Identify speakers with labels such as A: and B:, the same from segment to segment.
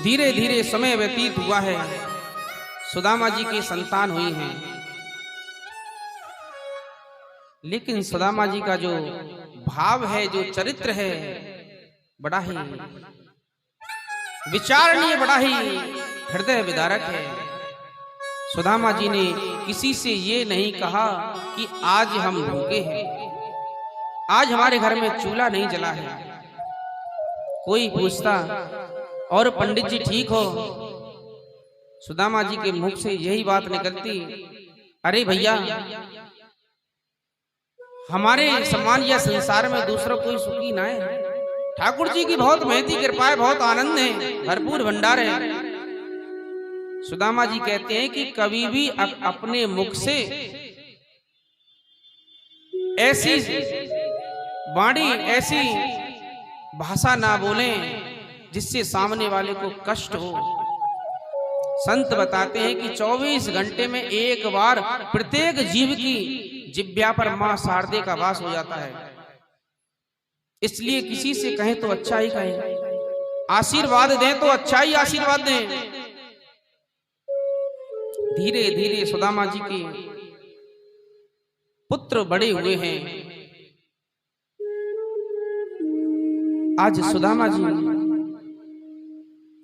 A: धीरे धीरे समय व्यतीत हुआ है, सुदामा जी की संतान हुई हैं, लेकिन सुदामा जी का जो भाव है, जो चरित्र है, बड़ा ही विचारणीय, बड़ा ही हृदय विदारक है। सुदामा जी ने किसी से ये नहीं कहा कि आज हम भूखे हैं, आज हमारे घर में चूल्हा नहीं जला है। कोई पूछता और पंडित जी ठीक हो, सुदामा जी के मुख से यही बात निकलती, अरे भैया, हमारे सम्मान या संसार में दूसरा कोई सुखी ना है। ठाकुर जी की बहुत महती कृपा है, बहुत आनंद है, भरपूर भंडार है। सुदामा जी कहते हैं कि कभी भी अपने मुख से ऐसी वाणी, ऐसी भाषा ना बोलें जिससे सामने वाले को कष्ट हो। संत बताते हैं कि 24 घंटे में एक बार प्रत्येक जीव की जिह्वा पर मां शारदे का वास हो जाता है। इसलिए किसी से कहें तो अच्छा ही कहें, आशीर्वाद दें तो अच्छा ही आशीर्वाद दें। धीरे धीरे सुदामा जी के पुत्र बड़े हुए हैं। आज सुदामा जी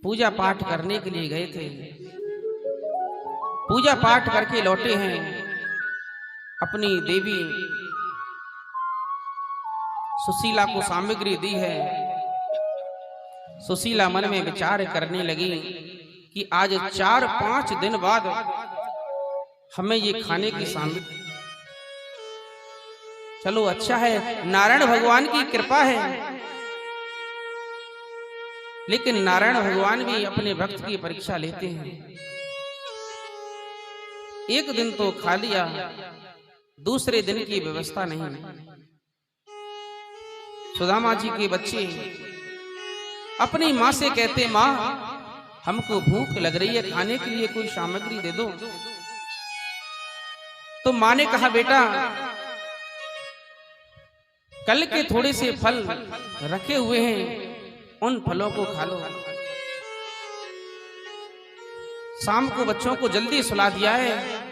A: पूजा पाठ करने के लिए गए थे, पूजा पाठ करके लौटे हैं। अपनी देवी सुशीला को सामग्री दी है। सुशीला मन में विचार करने लगी कि आज 4-5 दिन बाद हमें ये खाने की सामग्री, चलो अच्छा है, नारायण भगवान की कृपा है। लेकिन नारायण भगवान भी अपने भक्त की परीक्षा लेते हैं। एक दिन तो खा लिया, दूसरे दिन की व्यवस्था नहीं। सुदामा जी के बच्चे अपनी माँ से कहते, माँ हमको भूख लग रही है, खाने के लिए कोई सामग्री दे दो। तो माँ ने कहा, बेटा कल के थोड़े से फल रखे हुए हैं, उन फलों को खा लो। शाम को बच्चों को जल्दी सुला दिया है।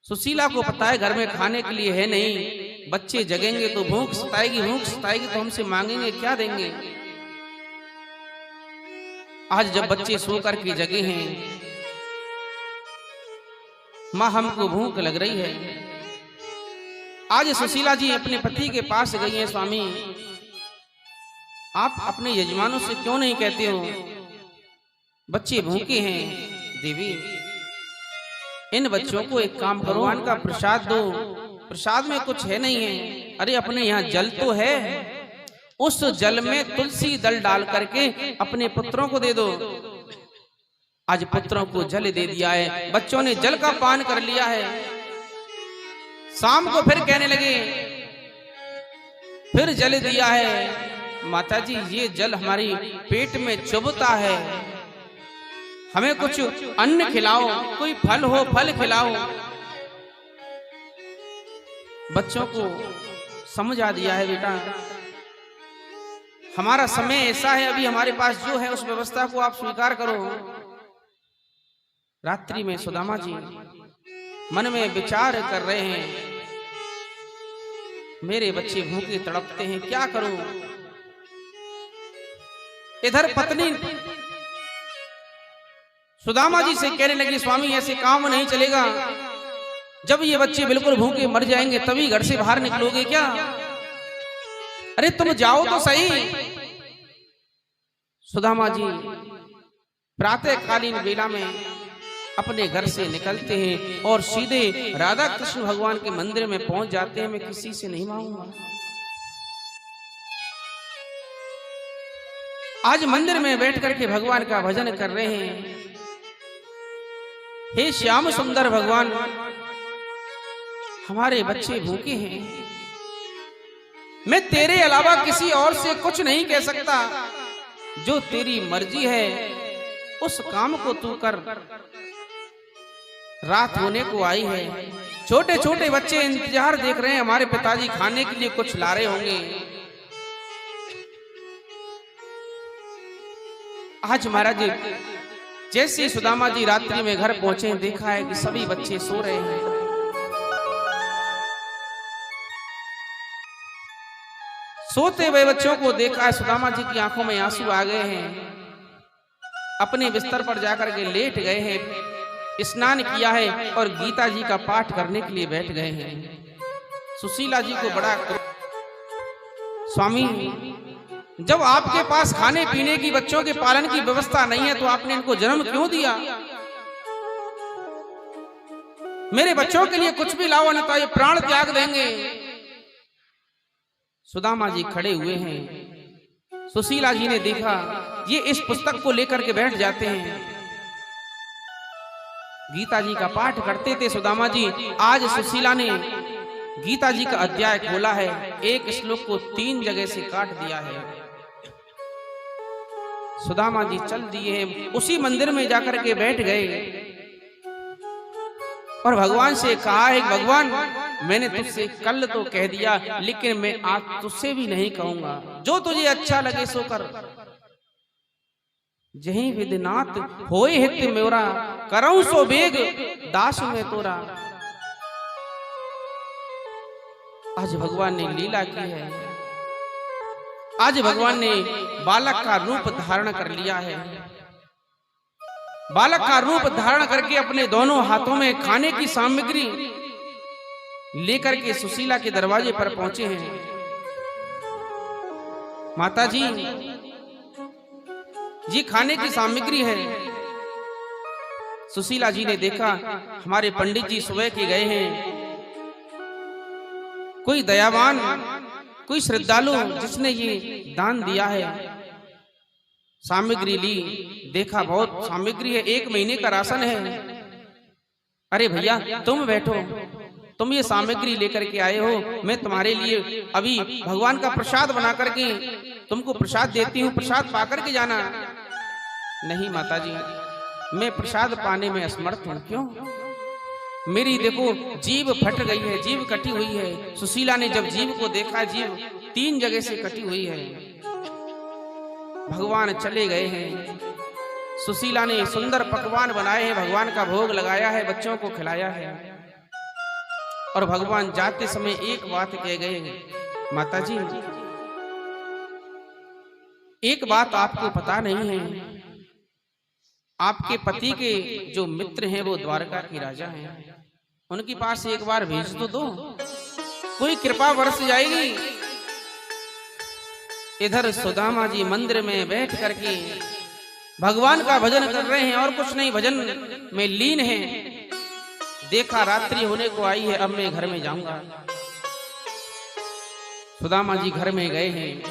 A: सुशीला को पता है घर में खाने के लिए है नहीं, बच्चे जगेंगे तो भूख सताएगी, भूख सताएगी तो हमसे मांगेंगे, क्या देंगे। आज जब बच्चे सो करके जगे हैं, मां हमको भूख लग रही है। आज सुशीला जी अपने पति के पास गई हैं, स्वामी आप अपने यजमानों से क्यों नहीं कहते हो, बच्चे भूखे हैं। देवी इन बच्चों को एक काम करो, भगवान का प्रसाद दो, प्रसाद में कुछ है नहीं है। अरे अपने यहाँ जल तो है, उस जल में तुलसी दल डाल करके अपने पुत्रों को दे दो। आज पुत्रों को जल दे दिया है, बच्चों ने जल का पान कर लिया है। शाम को फिर कहने लगे, फिर जल दिया है, माता जी ये जल हमारी पेट में चुभता है, हमें कुछ अन्न खिलाओ, कोई फल हो फल खिलाओ। बच्चों को समझा दिया है, बेटा हमारा समय ऐसा है, अभी हमारे पास जो है उस व्यवस्था को आप स्वीकार करो। रात्रि में सुदामा जी मन में विचार कर रहे हैं, मेरे बच्चे भूखे तड़पते हैं, क्या करूं। इधर पत्नी सुदामा जी से कहने लगी, स्वामी ऐसे काम नहीं चलेगा, जब ये बच्चे बिल्कुल भूखे मर जाएंगे तभी घर से बाहर निकलोगे क्या। अरे तुम जाओ तो सही। सुदामा जी प्रातःकालीन बेला में अपने घर से निकलते हैं और सीधे राधा कृष्ण भगवान के मंदिर में पहुंच जाते हैं। मैं किसी से नहीं मांगूंगा। आज मंदिर में बैठ करके भगवान का भजन कर रहे हैं। हे श्याम सुंदर भगवान, हमारे बच्चे भूखे हैं, मैं तेरे अलावा किसी और से कुछ नहीं कह सकता, जो तेरी मर्जी है उस काम को तू कर। रात होने को आई है, छोटे छोटे बच्चे इंतजार देख रहे हैं, हमारे पिताजी खाने के लिए कुछ ला रहे होंगे। आज महाराज जैसे सुदामा जी रात्रि में घर पहुंचे, देखा है कि सभी बच्चे सो रहे हैं। सोते हुए बच्चों को देखा है, सुदामा जी की आंखों में आंसू आ गए हैं। अपने बिस्तर पर जाकर के लेट गए हैं, स्नान किया है और गीता जी का पाठ करने के लिए बैठ गए हैं। सुशीला जी को बड़ा, स्वामी जब आपके पास खाने पीने की, बच्चों के पालन की व्यवस्था नहीं है तो आपने इनको जन्म क्यों दिया? मेरे बच्चों के लिए कुछ भी लाओ, नहीं तो ये प्राण त्याग देंगे। सुदामा जी खड़े हुए हैं। सुशीला जी ने देखा, ये इस पुस्तक को लेकर के बैठ जाते हैं। गीता जी का पाठ करते थे सुदामा जी। आज सुशीला ने गीता जी का अध्याय खोला है, एक श्लोक को 3 जगह से काट दिया है। सुदामा जी चल दिए हैं, उसी मंदिर में जाकर के बैठ गए और भगवान से कहा है, भगवान मैंने तुझसे कल तो कह दिया, लेकिन मैं आज तुझसे भी नहीं कहूंगा। जो तुझे अच्छा लगे सो कर। जहीं विधिनाथ होए हित मेरा, करऊं सो बेग दास में तोरा। आज भगवान ने लीला की है। आज भगवान ने बालक का रूप धारण कर लिया है। बालक का रूप धारण करके अपने दोनों हाथों में खाने की सामग्री लेकर के सुशीला के दरवाजे पर पहुंचे हैं। माता जी, ये खाने की सामग्री है। सुशीला जी ने देखा, हमारे पंडित जी सुबह के गए हैं। कोई दयावान, कोई श्रद्धालु जिसने ये दान दिया है। सामग्री ली, देखा बहुत सामग्री है, 1 महीने का राशन है। अरे भैया तुम बैठो, तुम ये सामग्री लेकर के आए हो, मैं तुम्हारे लिए अभी भगवान का प्रसाद बना करके तुमको प्रसाद देती हूँ, प्रसाद पा करके जाना। नहीं माता जी, मैं प्रसाद पाने में असमर्थ हूँ। क्यों? मेरी देखो जीभ फट गई है, जीभ कटी हुई है। सुशीला ने जब जीभ को देखा, जीभ 3 जगह से कटी हुई है। भगवान चले गए हैं। सुशीला ने सुंदर पकवान बनाए हैं, भगवान का भोग लगाया है, बच्चों को खिलाया है। और भगवान जाते समय एक बात कह गए, माता जी एक बात आपको पता नहीं है, आपके पति के जो मित्र हैं वो द्वारका के राजा हैं, उनके पास एक बार भेज तो दो, कोई कृपा बरस जाएगी। इधर सुदामा जी मंदिर में बैठ करके भगवान का भजन कर रहे हैं और कुछ नहीं, भजन में लीन हैं। देखा रात्रि होने को आई है, अब मैं घर में जाऊंगा। सुदामा जी घर में गए हैं,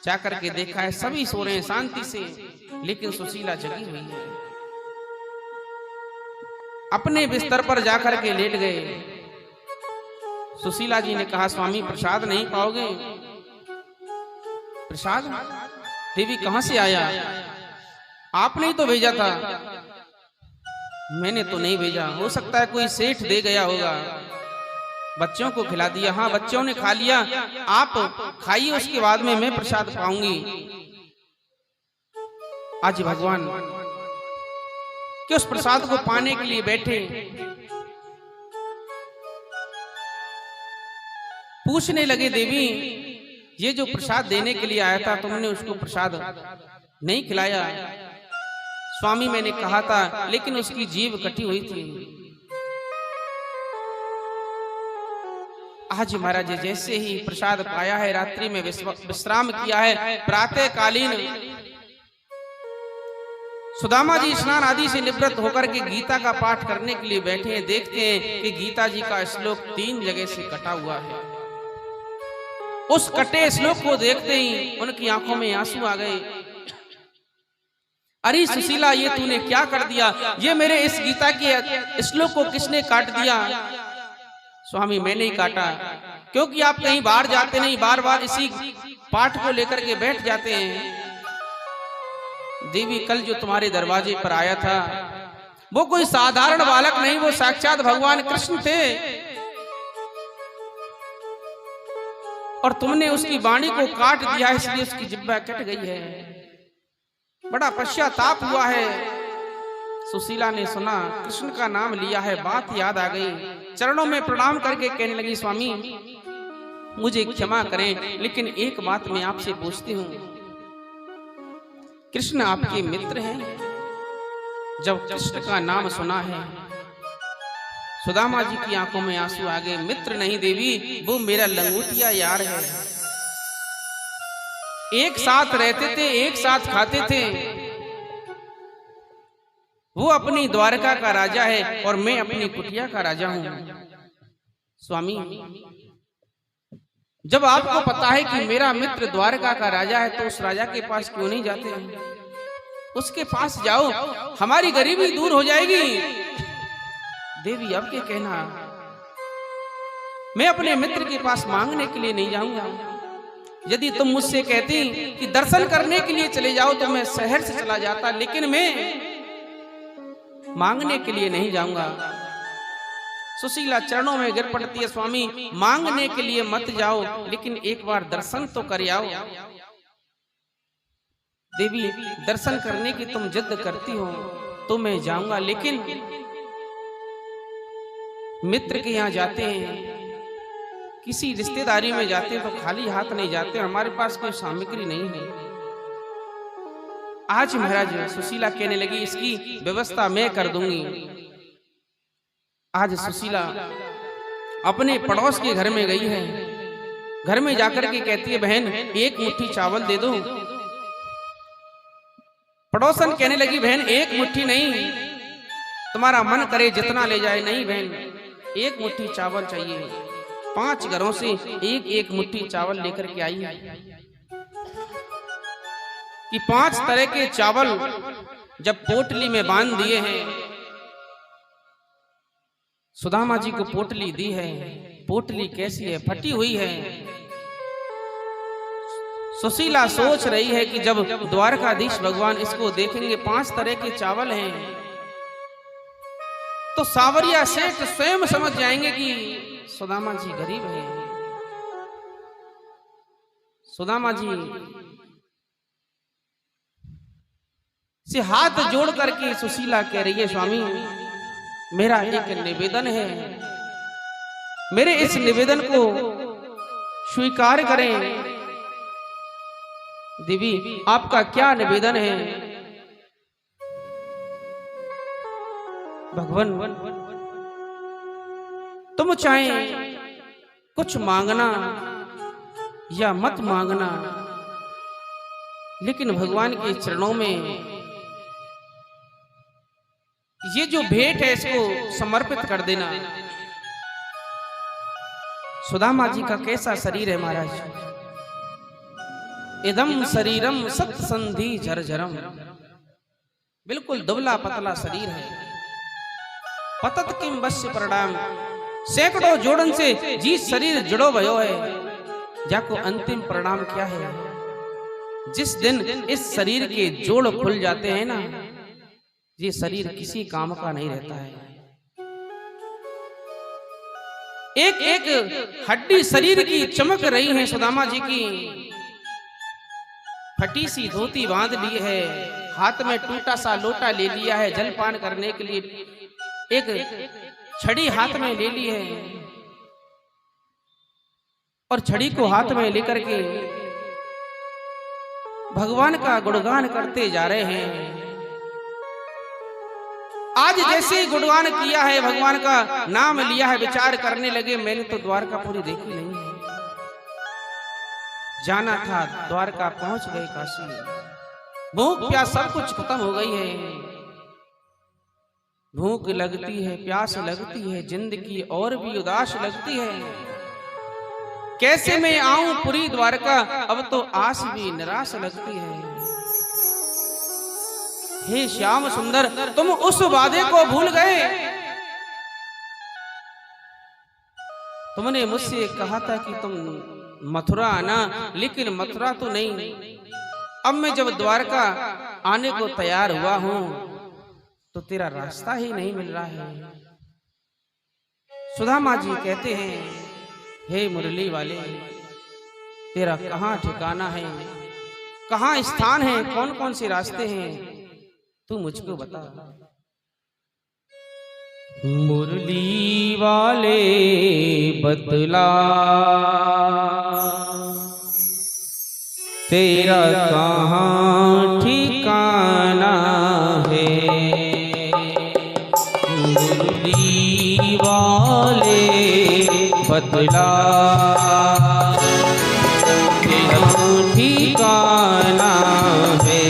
A: जाकर के देखा है सभी सो रहे हैं शांति से, लेकिन सुशीला जगी हुई है। अपने बिस्तर पर जाकर के लेट गए। सुशीला जी ने कहा, स्वामी प्रसाद नहीं पाओगे? प्रसाद? देवी कहां से आया? आपने ही तो भेजा था। मैंने तो नहीं भेजा, हो सकता है कोई सेठ दे गया होगा। बच्चों को खिला दिया। हाँ बच्चों ने खा लिया, आप खाइए, उसके बाद में मैं प्रसाद पाऊंगी। आज भगवान कि उस प्रसाद को पाने के लिए बैठे, पूछने लगे, देवी ये जो प्रसाद देने के लिए आया था, तुमने उसको प्रसाद नहीं खिलाया। स्वामी मैंने कहा था, लेकिन उसकी जीभ कटी हुई थी। आज महाराज जैसे ही प्रसाद पाया है, रात्रि में विश्राम किया है, प्रातः कालीन सुदामा जी स्नान आदि से निवृत्त होकर के गीता का पाठ करने के लिए बैठे हैं। देखते हैं कि गीता जी का श्लोक 3 जगह से कटा हुआ है। उस कटे श्लोक को देखते ही उनकी आंखों में आंसू आ गए। अरे सुशीला, ये तूने क्या कर दिया? ये मेरे इस गीता के श्लोक को किसने काट दिया? स्वामी मैंने ही काटा, क्योंकि आप कहीं बाहर जाते नहीं, बार बार इसी पाठ को लेकर के बैठ जाते हैं। देवी कल जो तुम्हारे दरवाजे पर आया था, वो कोई साधारण बालक नहीं, वो साक्षात भगवान कृष्ण थे, और तुमने उसकी वाणी को काट दिया, इसलिए उसकी जिह्वा कट गई है। बड़ा पश्चाताप हुआ है। सुशीला ने सुना कृष्ण का नाम लिया है, बात याद आ गई, चरणों में प्रणाम करके कहने लगी, स्वामी मुझे क्षमा करें, लेकिन एक बात मैं आपसे पूछती हूँ, कृष्ण आपके मित्र हैं? जब कृष्ण का नाम सुना है सुदामा जी की आंखों में आंसू आ गए। मित्र नहीं देवी, वो मेरा लंगोटिया यार है। एक साथ रहते थे, एक साथ खाते थे। वो अपनी द्वारका का राजा है और मैं अपनी कुटिया का राजा हूं। स्वामी, जब आपको पता है कि मेरा मित्र द्वारका का राजा है, तो उस राजा के पास क्यों नहीं जाते हैं? उसके पास जाओ, हमारी गरीबी दूर हो जाएगी। देवी, अब क्या कहना, मैं अपने मित्र के पास मांगने के लिए नहीं जाऊंगा। यदि तुम मुझसे कहती कि दर्शन करने के लिए चले जाओ तो मैं शहर से चला जाता, लेकिन मैं मांगने के लिए नहीं जाऊंगा। सुशीला चरणों में गिर पड़ती है, स्वामी मांगने के लिए मत जाओ, लेकिन एक बार दर्शन तो कर आओ। देवी, दर्शन करने की तुम जिद करती हो तो मैं जाऊंगा, लेकिन मित्र के यहाँ जाते हैं, किसी रिश्तेदारी में जाते हैं तो खाली हाथ नहीं जाते, हमारे पास कोई सामग्री नहीं है। आज महाराज, सुशीला कहने लगी, इसकी व्यवस्था मैं कर दूंगी। आज सुशीला अपने पड़ोस के घर में गई है। घर में जाकर के कहती है, बहन एक मुट्ठी चावल दे दो। पड़ोसन कहने लगी, बहन एक मुट्ठी नहीं, तुम्हारा मन करे जितना ले जाए। नहीं बहन, एक मुट्ठी चावल चाहिए। 5 घरों से एक एक मुट्ठी चावल लेकर के आई कि 5 तरह के चावल जब पोटली में बांध दिए हैं, सुदामा जी को पोटली दी है। पोटली कैसी है? फटी हुई है। सुशीला सोच रही है कि जब द्वारकाधीश भगवान इसको देखेंगे, 5 तरह के चावल हैं, तो सावरिया सेठ स्वयं समझ जाएंगे कि सुदामा जी गरीब हैं। सुदामा जी से हाथ जोड़ करके सुशीला कह रही है, स्वामी मेरा एक निवेदन है, मेरे इस निवेदन को स्वीकार करें। देवी, आपका क्या निवेदन है? भगवान, तुम चाहे कुछ मांगना या मत मांगना, लेकिन भगवान के चरणों में ये जो भेंट है इसको समर्पित कर देना। सुदामा जी का कैसा शरीर है महाराज? इदम शरीरम सत्संधि झरझरम, बिल्कुल दुबला पतला शरीर है। पतत किम बस्य प्रणाम, सैकड़ों जोड़न से जी शरीर जुड़ो भयो है। जाको अंतिम प्रणाम क्या है? जिस दिन इस शरीर के जोड़ खुल जाते हैं ना, ये शरीर किसी काम का नहीं रहता है। एक एक हड्डी शरीर की चमक रही है। सुदामा जी की फटी सी धोती बांध ली है, हाथ में टूटा सा लोटा ले लिया है, जलपान करने के लिए एक छड़ी हाथ में ले ली है, और छड़ी को हाथ में लेकर के भगवान का गुणगान करते जा रहे हैं। आज जैसे ही गुणगान किया है, भगवान का नाम लिया है, विचार करने लगे, मैंने तो द्वारकापुरी देखी नहीं है। जाना था, द्वारका पहुंच गए काशी। भूख प्यास सब कुछ खत्म हो गई है। भूख लगती है, प्यास लगती है, जिंदगी और भी उदास लगती है। कैसे मैं आऊं पुरी द्वारका, अब तो आस भी निराश लगती है। हे श्याम सुंदर, तुम उस वादे को भूल गए। तुमने मुझसे कहा था कि तुम मथुरा आना, लेकिन मथुरा तो नहीं। अब मैं जब द्वारका आने को तैयार हुआ हूं तो तेरा रास्ता ही नहीं मिल रहा है। सुदामा जी कहते हैं, हे मुरली वाले, तेरा कहां ठिकाना है? कहाँ स्थान है, कौन कौन से रास्ते हैं, तू मुझको बता। मुरली वाले बतला तेरा कहाँ ठिकाना है। मुरली वाले बतला तेरा ठिकाना है।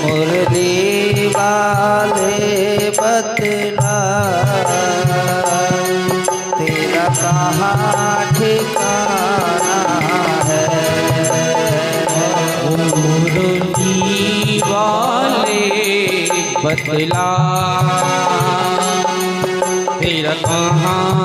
B: मुरली वाले बतला तेरा कहाँ ठिकाना है।
A: मुरली वाले बतला तेरा कहाँ